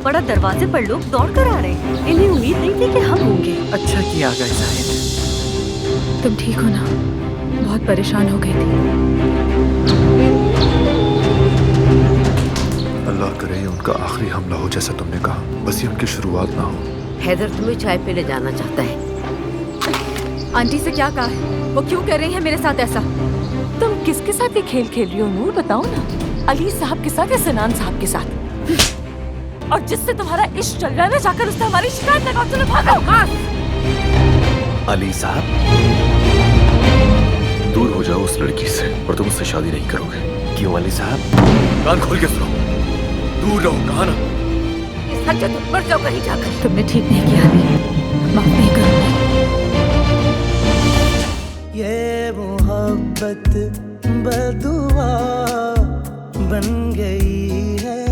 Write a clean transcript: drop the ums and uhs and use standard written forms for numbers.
बड़ा दरवाजे पर लोग दौड़ कर आ रहे हैं। इन्हें उम्मीद नहीं थी कि हम होंगे। अच्छा किया गया शायद। तुम ठीक हो ना? बहुत परेशान हो गई थी। अल्लाह करे ये उनका आखिरी हमला हो जैसा तुमने कहा, बस ये उनकी शुरुआत ना हो। हैदर तुम्हें चाय पे ले जाना चाहता है। आंटी से क्या कहा है? वो क्यों कर रही है मेरे साथ ऐसा? तुम किसके साथ ये खेल खेल रही हो नूर, बताओ ना। अली साहब के साथ या सनान साहब के साथ? और जिससे तुम्हारा इश्क चल रहा है ना, जाकर उससे हमारी शिकायत लगाओ। चलो भागो। हाँ। अली साहब, दूर हो जाओ उस लड़की से और तुम उससे शादी नहीं करोगे। क्यों अली साहब? कान खोल के सुनो, दूर रहो। कहा ना? सच है, तुम मर जाओ कहीं जाकर। तुमने ठीक नहीं किया अली, माफ नहीं करूंगी। ये मोहब्बत बदुआ बन गई है।